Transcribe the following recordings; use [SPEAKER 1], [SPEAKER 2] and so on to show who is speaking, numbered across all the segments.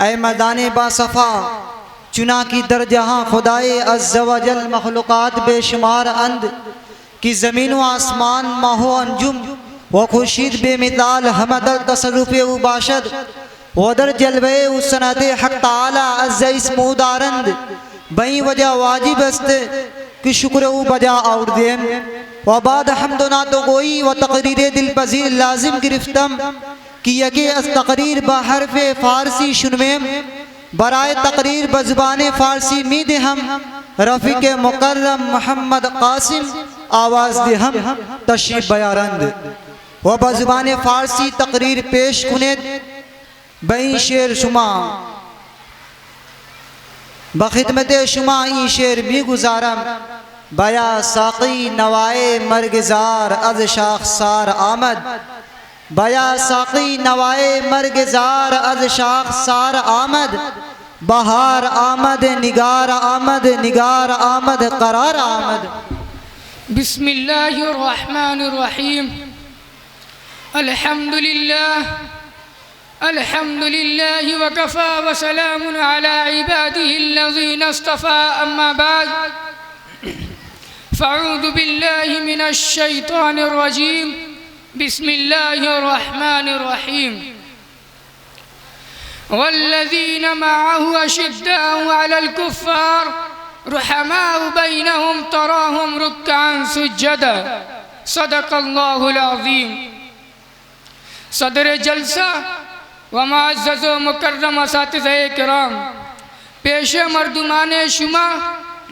[SPEAKER 1] اے مردان با صفا چنا کی در جہاں خدائے عز و جل مخلوقات بے شمار اند کی زمین و آسمان ماہ و انجم و خورشید بے مثال ہمہ در تصرف او باشد و در جلوے او صنعت حق تعالی عز اسمو دارند بہیں وجہ واجب است کہ شکر او بجا اور دیم و بعد حمد و نعت و گوئی و تقریر دل پذیر لازم گرفتم کہ یکی از تقریر بحرف فارسی شنویم برائے تقریر بزبان فارسی می دہم رفیق مکرم محمد قاسم آواز دہم تشریف بیارند و بزبان فارسی تقریر پیش کنید بین شیر شما بخدمت شما این شیر می گزارم بیا ساقی نوائے مرگزار از شاخسار آمد بیا ساقی نوائے مرگزار از شاخسار آمد بہار آمد نگار آمد نگار آمد قرار آمد
[SPEAKER 2] بسم اللہ الرحمن الرحیم الحمد للہ وکفا وسلام علی عباده الذین اصطفى اما بعد فاعوذ باللہ من الشیطان الرجیم بسم اللہ الرحمن الرحیم والذین معه اشداء علی الكفار رحماء بینهم تراهم رکعا سجدا صدق اللہ العظیم صدر جلسہ و معزز و مکرم اساتذہ کرام پیش مردمان شما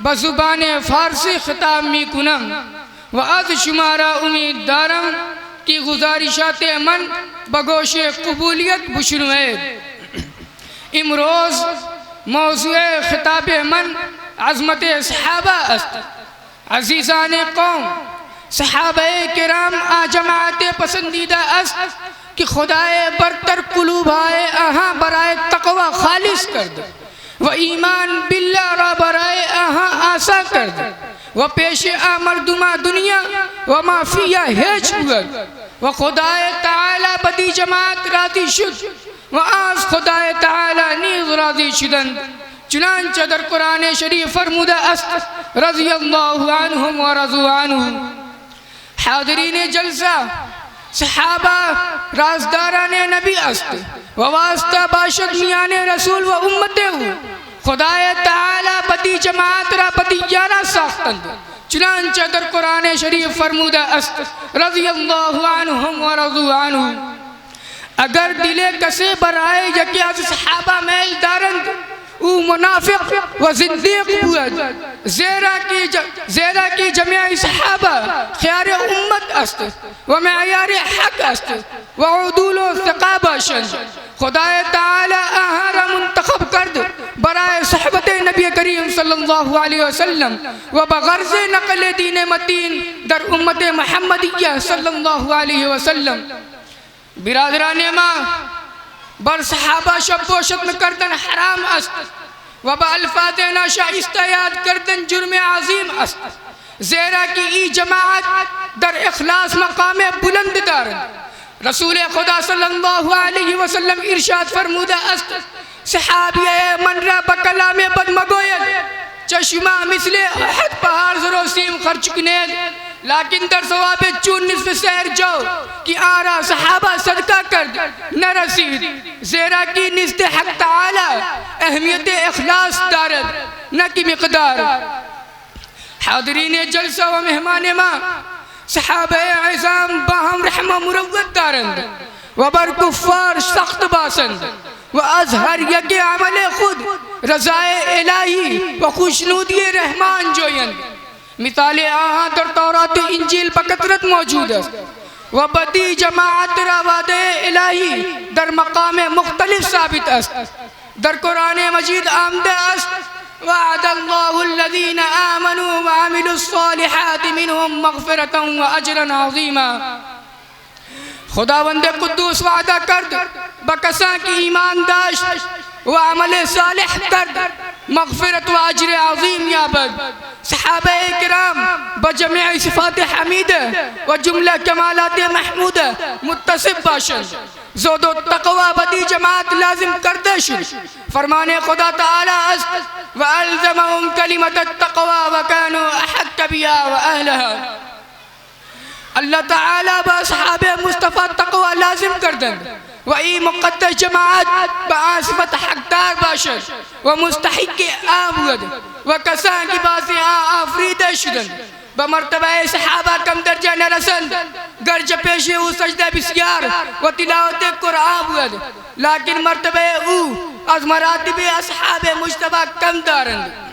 [SPEAKER 2] بزبان فارسی خطاب می کنم و از شمارا امید دارم کی گزارشات من بگوش قبولیت بشنوید امروز موضوع خطاب من عظمت صحابہ است عزیزان قوم صحابہ کرام جماعت پسندیدہ است کہ خدائے برتر قلوب آئے آہاں برائے تقوی خالص کر دے و ایمان باللہ را برائے آہاں آسا کر دے و پیش مردمہ دنیا و ما فیہ ہیچ بود و خدائے تعالی بدی جماعت راضی شد و آز خدائے تعالی نیز راضی شدند چنانچہ در قرآن شریف فرمودہ است رضی اللہ عنہم و رضو عنہ حاضرین جلسہ صحابہ رازداران نبی است و واسطہ باشد میان رسول و امتے ہو خدای تعالی بدی جماعت را بدیانہ ساختند چنانچہ در قرآن شریف فرمودہ است رضی اللہ عنہم و رضو عنہ اگر دل کسے برائے یکی از صحابہ میل دارند او منافق و زندیق بود زیرا کی جميع صحابہ خیار امت است و معیار حق است و عدول و ثقابہ شند خدای تعالی آہارا منتخب کرد برائے صحبت نبی کریم صلی اللہ علیہ وسلم و بغرض نقل دین متین در امت محمدیہ صلی اللہ علیہ وسلم برادران ماں بر صحابہ شب پوشت کردن حرام است و با الفاظ ناشائستہ یاد کردن جرم عظیم است زیرا کی ای جماعت در اخلاص مقام بلند دارد رسول خدا صلی اللہ علیہ وسلم ارشاد فرمودہ است صحابیہ من را بکلام بد مگوید چشمہ مثل احد پہار زرو سیم خرچ کنید لیکن در ثواب چون نصف سیر جو کہ آرا صحابہ صدقہ کرد نہ رسید زیرا کی نزد حق تعالی اہمیت اخلاص دارد نہ کی مقدار حاضرین جلسہ و مہمان ماں صحابہ عظام باہم رحمہ مروت دارند و بر کفار سخت باسند و از ہر یک عمل خود رضائے الہی و خوشنودی رحمان جویند مثال آہاں در تورات و انجیل بکثرت موجود است و بدی جماعت را وعدہ الہی در مقام مختلف ثابت است در قرآن مجید آمدہ است وعد اللہ الذین آمنوا وعملوا الصالحات منهم مغفرتا و اجرا عظیما خداوند قدوس وعدہ کرد بکساں کی ایمان داشت و عمل صالح کرد مغفرت و اجر عظیم یابد صحابہ کرام بجمع صفات حمیدہ و جملہ کمالات محمودہ متصف باشند زود و تقوی بدی جماعت لازم کردہ شد فرمانے خدا تعالی است وَأَلْزَمَهُمْ كَلِمَةَ التَّقْوَى وَكَانُوا أَحَقَّ بِهَا وَأَهْلَهَا اللہ تعالی با اصحاب مصطفیٰ تقوی لازم کردن و ای مقدس جماعت با آصفت حقدار باشد و مستحق آبود و کسان کی باسی آفرید شدن بمرتبہ صحابہ کم درجہ نرسند گرچہ پیشے او سجدہ بسیار و تلاوت قرآن بود لیکن مرتبہ او از مراتب اصحاب مجتبہ کم دارند